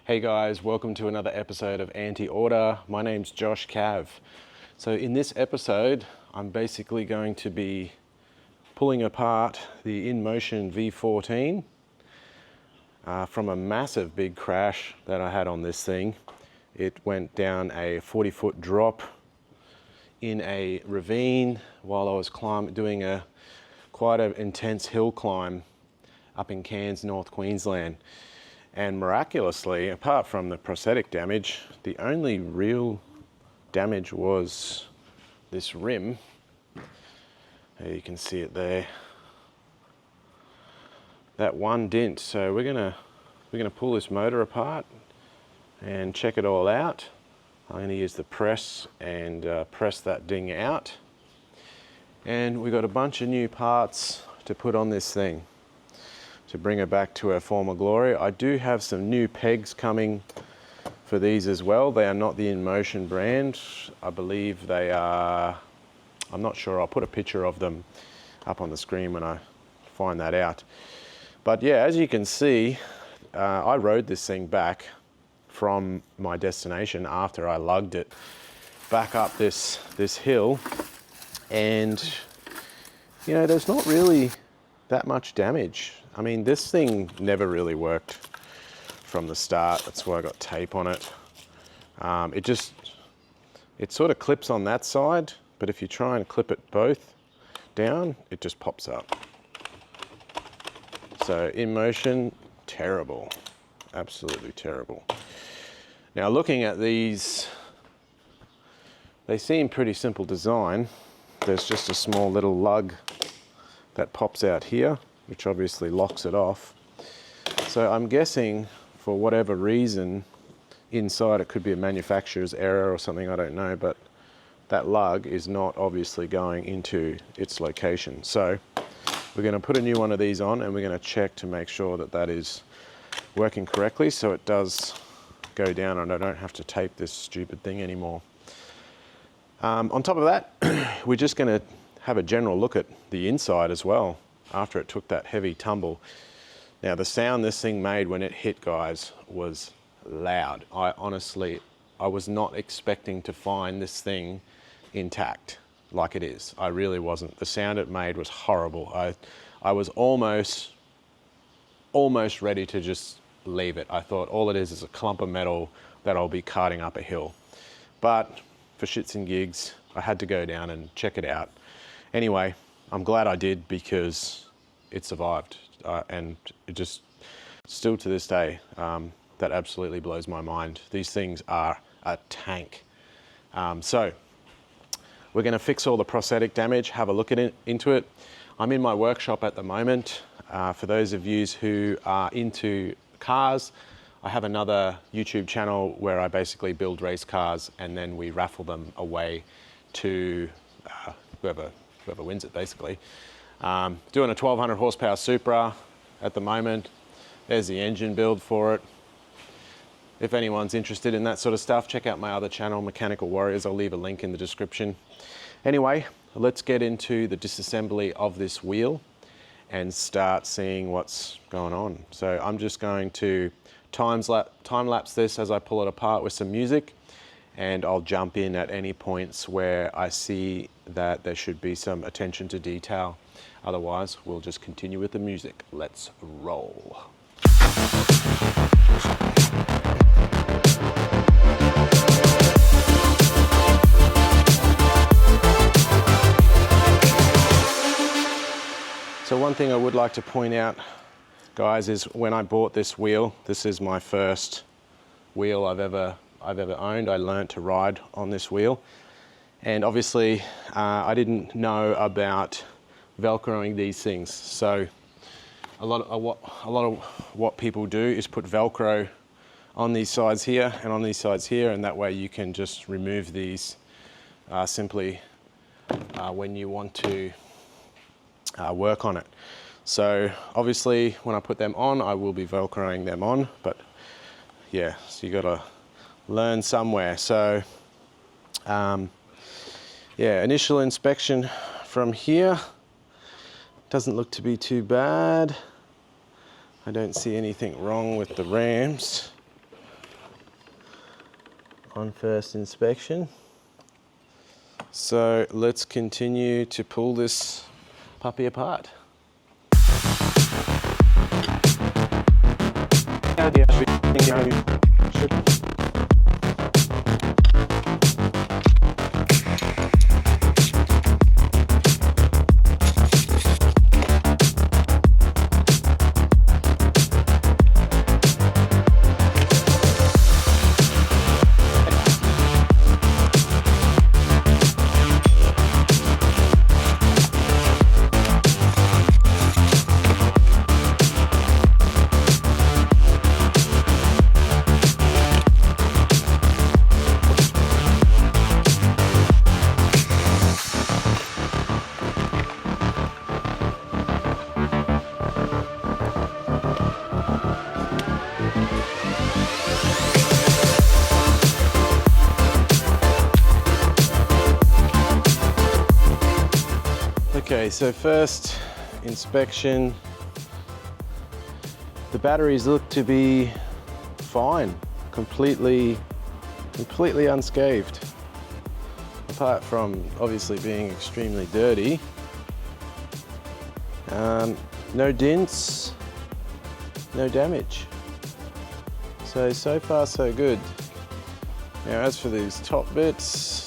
Hey guys, welcome to another episode of Anti-Order. My name's Josh Cav. So in this episode, I'm basically going to be pulling apart the Inmotion V14 from a massive big crash that I had on this thing. It went down a 40-foot drop in a ravine while I was doing quite an intense hill climb up in Cairns, North Queensland. And miraculously, apart from the prosthetic damage, the only real damage was this rim. You can see it there. That one dent. So we're gonna pull this motor apart and check it all out. I'm going to use the press and press that ding out. And we've got a bunch of new parts to put on this thing to bring it back to her former glory. I do have some new pegs coming for these as well. They are not the Inmotion brand. I believe they are, I'm not sure, I'll put a picture of them up on the screen when I find that out. But yeah, as you can see, I rode this thing back from my destination after I lugged it back up this hill, and you know, there's not really that much damage. I mean, this thing never really worked from the start. That's why I got tape on it. It sort of clips on that side, but if you try and clip it both down, it just pops up. So Inmotion, terrible, absolutely terrible. Now looking at these, they seem pretty simple design. There's just a small little lug that pops out here, which obviously locks it off. So I'm guessing for whatever reason inside, it could be a manufacturer's error or something, I don't know, but that lug is not obviously going into its location. So we're going to put a new one of these on, and we're going to check to make sure that that is working correctly so it does go down and I don't have to tape this stupid thing anymore. On top of that, we're just going to have a general look at the inside as well after it took that heavy tumble. Now the sound this thing made when it hit, guys, was loud. I was not expecting to find this thing intact like it is. I really wasn't. The sound it made was horrible. I was almost ready to just leave it. I thought all it is a clump of metal that I'll be carting up a hill. But for shits and gigs, I had to go down and check it out. Anyway, I'm glad I did because it survived. And it just, still to this day, that absolutely blows my mind. These things are a tank. So we're going to fix all the prosthetic damage, have a look at into it. I'm in my workshop at the moment. For those of you who are into cars, I have another YouTube channel where I basically build race cars and then we raffle them away to whoever wins it, basically. Doing a 1200 horsepower Supra at the moment. There's the engine build for it. If anyone's interested in that sort of stuff, check out my other channel, Mechanical Warriors. I'll leave a link in the description. Anyway, let's get into the disassembly of this wheel and start seeing what's going on. So I'm just going to time lapse this as I pull it apart with some music, and I'll jump in at any points where I see that there should be some attention to detail. Otherwise, we'll just continue with the music. Let's roll. So one thing I would like to point out, guys, is when I bought this wheel, this is my first wheel I've ever owned. I learned to ride on this wheel, and obviously I didn't know about Velcroing these things. So a lot of what people do is put Velcro on these sides here and on these sides here, and that way you can just remove these simply when you want to work on it. So obviously when I put them on, I will be Velcroing them on, but yeah, so you gotta learn somewhere. So yeah, initial inspection from here doesn't look to be too bad. I don't see anything wrong with the rams. on first inspection. So let's continue to pull this puppy apart. Okay, so first inspection, the batteries look to be fine, completely unscathed, apart from obviously being extremely dirty. No dents, no damage. So far so good. Now as for these top bits,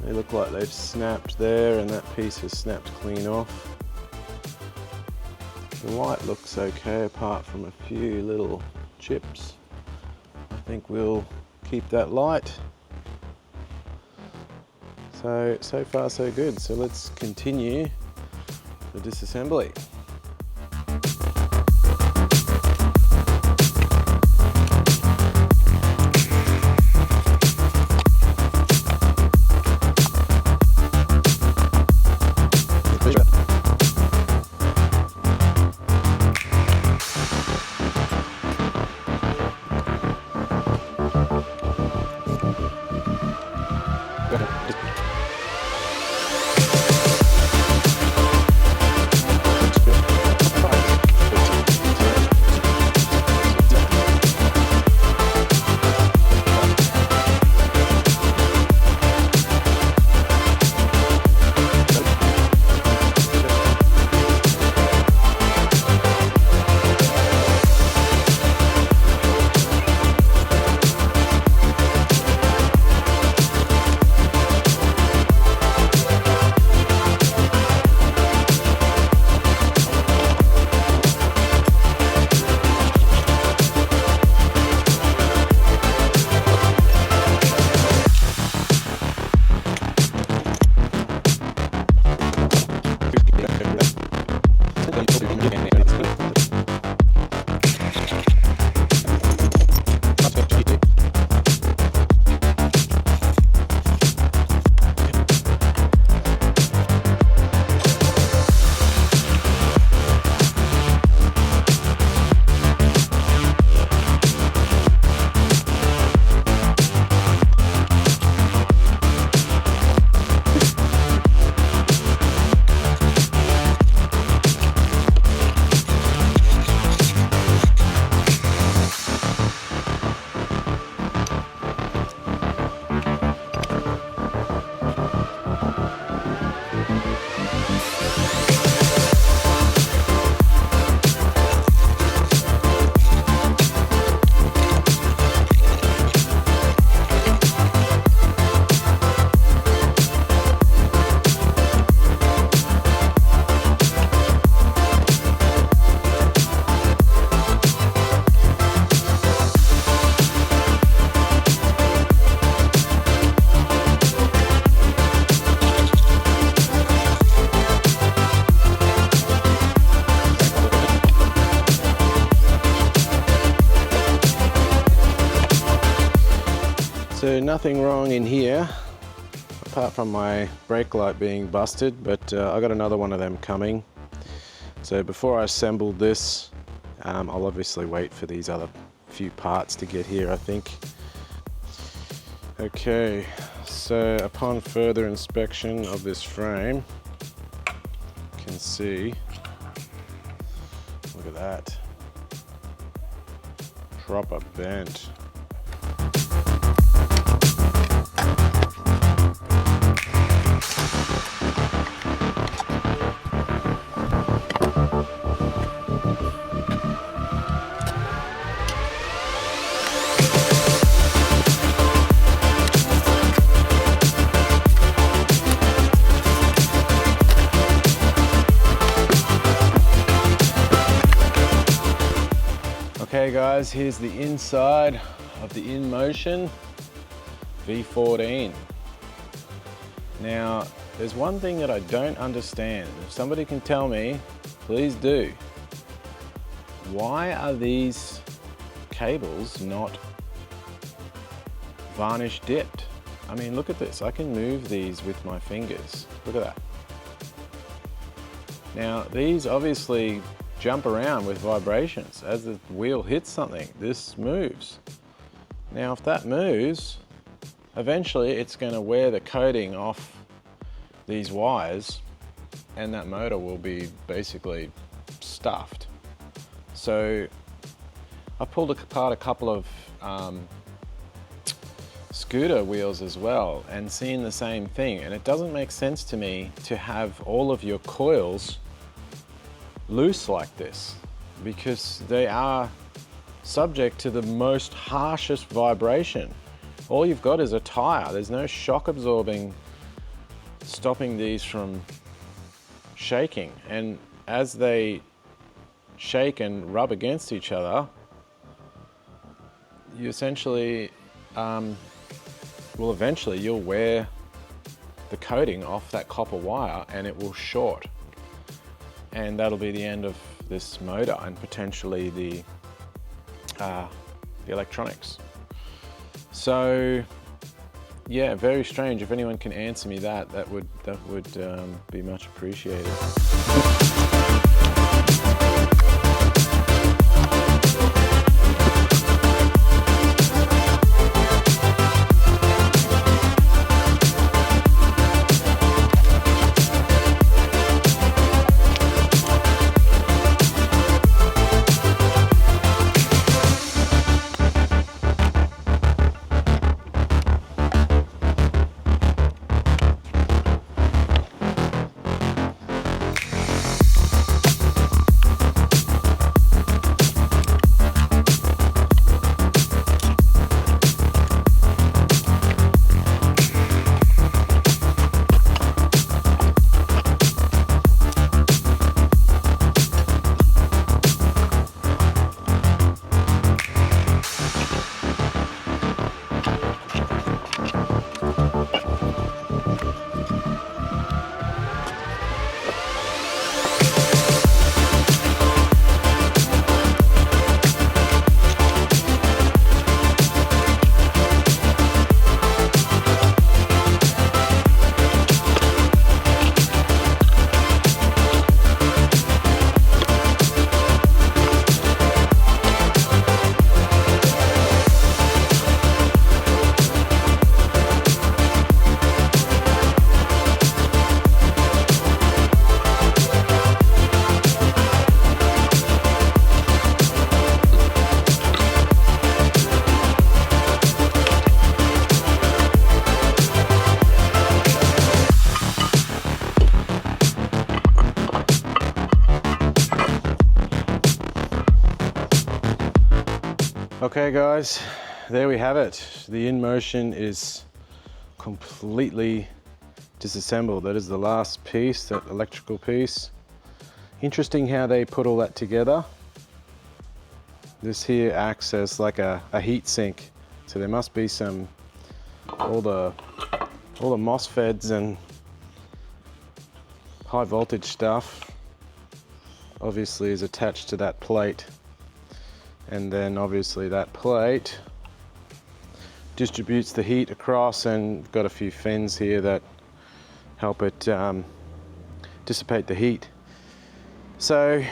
they look like they've snapped there, and that piece has snapped clean off. The light looks okay apart from a few little chips. I think we'll keep that light. So far so good. So let's continue the disassembly. So nothing wrong in here, apart from my brake light being busted, but I got another one of them coming. So before I assemble this, I'll obviously wait for these other few parts to get here, I think. Okay, so upon further inspection of this frame, you can see, look at that, proper bent. guys, here's the inside of the Inmotion V14. Now, there's one thing that I don't understand. If somebody can tell me, please do. Why are these cables not varnish dipped? I mean, look at this. I can move these with my fingers. Look at that. Now, these obviously jump around with vibrations. As the wheel hits something, this moves. Now, if that moves, eventually it's going to wear the coating off these wires and that motor will be basically stuffed. So I pulled apart a couple of scooter wheels as well and seen the same thing, and it doesn't make sense to me to have all of your coils loose like this, because they are subject to the most harshest vibration. All you've got is a tire. There's no shock absorbing stopping these from shaking, and as they shake and rub against each other, you essentially eventually you'll wear the coating off that copper wire and it will short, and that'll be the end of this motor and potentially the electronics. So yeah, very strange. If anyone can answer me that would be much appreciated. Okay guys, there we have it. The Inmotion is completely disassembled. That is the last piece, that electrical piece. Interesting how they put all that together. This here acts as like a heat sink. So there must be some, all the MOSFETs and high voltage stuff obviously is attached to that plate. And then obviously that plate distributes the heat across, and got a few fins here that help it dissipate the heat. So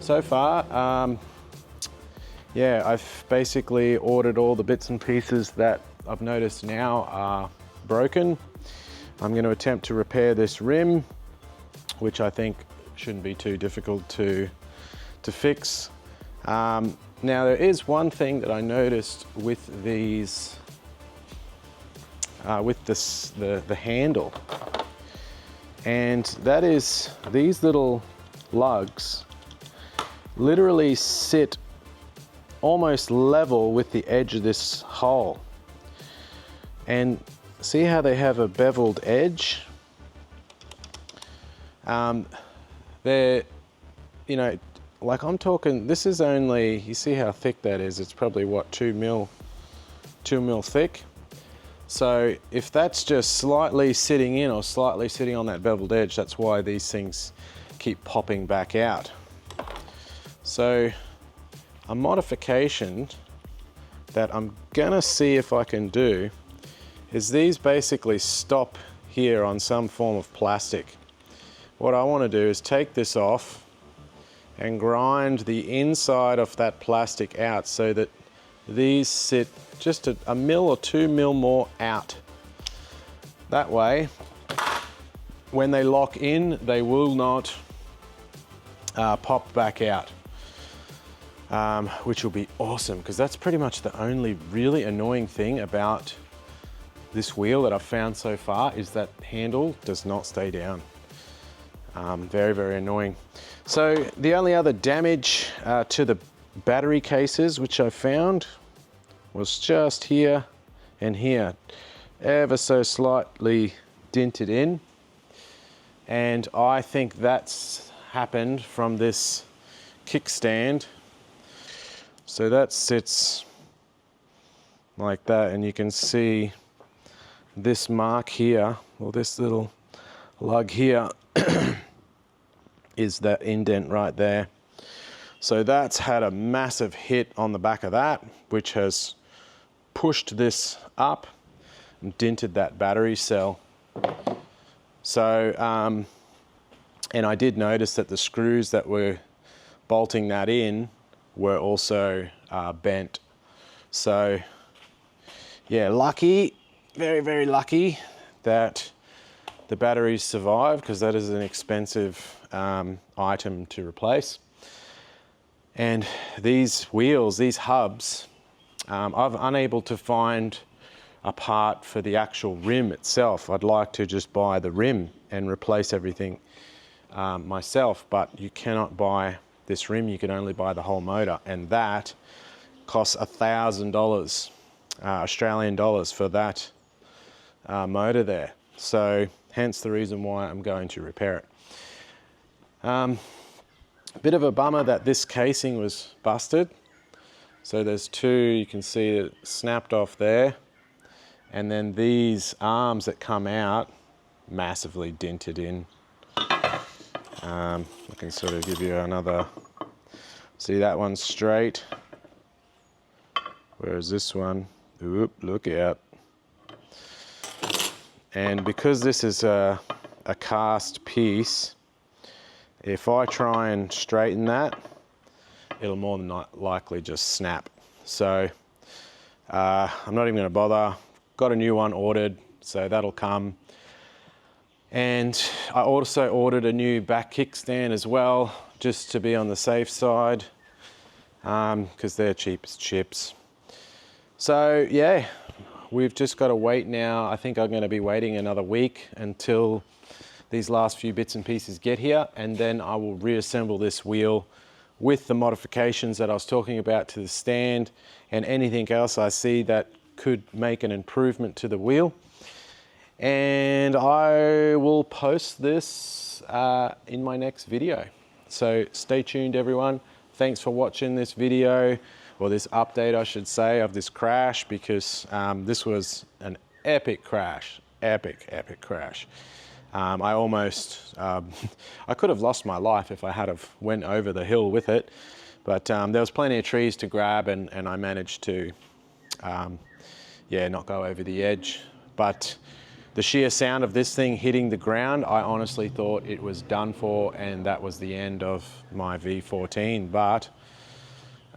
far, yeah, I've basically ordered all the bits and pieces that I've noticed now are broken. I'm going to attempt to repair this rim, which I think shouldn't be too difficult to fix. Now there is one thing that I noticed with these, with the handle, and that is these little lugs literally sit almost level with the edge of this hole. And see how they have a beveled edge? They're, you know, like I'm talking, this is only, you see how thick that is? It's probably what, 2 mil thick. So if that's just slightly sitting in or slightly sitting on that beveled edge, that's why these things keep popping back out. So a modification that I'm gonna see if I can do is these basically stop here on some form of plastic. What I want to do is take this off and grind the inside of that plastic out so that these sit just a mil or 2 mil more out. That way, when they lock in, they will not pop back out, which will be awesome, because that's pretty much the only really annoying thing about this wheel that I've found so far, is that handle does not stay down. Very, very annoying. So the only other damage to the battery cases which I found was just here and here, ever so slightly dinted in. And I think that's happened from this kickstand. So that sits like that, and you can see this mark here, or this little lug here, is that indent right there. So that's had a massive hit on the back of that, which has pushed this up and dented that battery cell. So, and I did notice that the screws that were bolting that in were also bent. So yeah, lucky, very, very lucky that the batteries survived, because that is an expensive item to replace. And these wheels, these hubs, I'm unable to find a part for the actual rim itself. I'd like to just buy the rim and replace everything myself, but you cannot buy this rim, you can only buy the whole motor, and that costs $1,000 Australian dollars for that motor there. So hence the reason why I'm going to repair it. Bit of a bummer that this casing was busted. So there's two, you can see it snapped off there, and then these arms that come out massively dented in. I can sort of give you another, see that one's straight, whereas this one, oop, look out. And because this is a cast piece, if I try and straighten that, it'll more than not likely just snap. So I'm not even going to bother. Got a new one ordered, so that'll come. And I also ordered a new back kickstand as well, just to be on the safe side, because they're cheap as chips. So yeah, we've just got to wait now. I think I'm going to be waiting another week until these last few bits and pieces get here, and then I will reassemble this wheel with the modifications that I was talking about to the stand and anything else I see that could make an improvement to the wheel. And I will post this in my next video. So stay tuned, everyone. Thanks for watching this video, or this update I should say, of this crash, because this was an epic crash, epic crash. I almost, I could have lost my life if I had have went over the hill with it, but there was plenty of trees to grab, and I managed to, yeah, not go over the edge. But the sheer sound of this thing hitting the ground, I honestly thought it was done for, and that was the end of my V14. But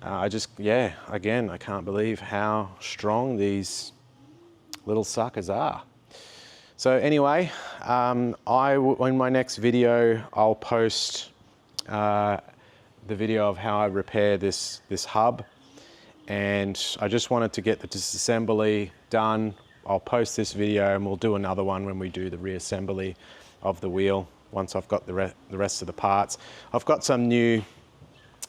I just, yeah, again, I can't believe how strong these little suckers are. So anyway, in my next video, I'll post the video of how I repair this hub. And I just wanted to get the disassembly done. I'll post this video, and we'll do another one when we do the reassembly of the wheel, once I've got the rest of the parts. I've got some new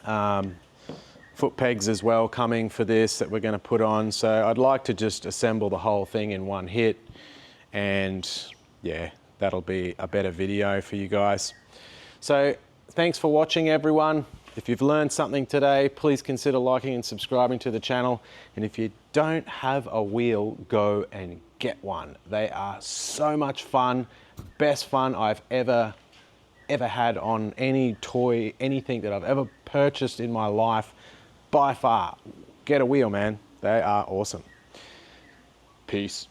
foot pegs as well coming for this that we're going to put on. So I'd like to just assemble the whole thing in one hit. And yeah, that'll be a better video for you guys. So thanks for watching, everyone. If you've learned something today, please consider liking and subscribing to the channel. And if you don't have a wheel, go and get one. They are so much fun. Best fun I've ever had on any toy, anything that I've ever purchased in my life, by far. Get a wheel, man. They are awesome. Peace.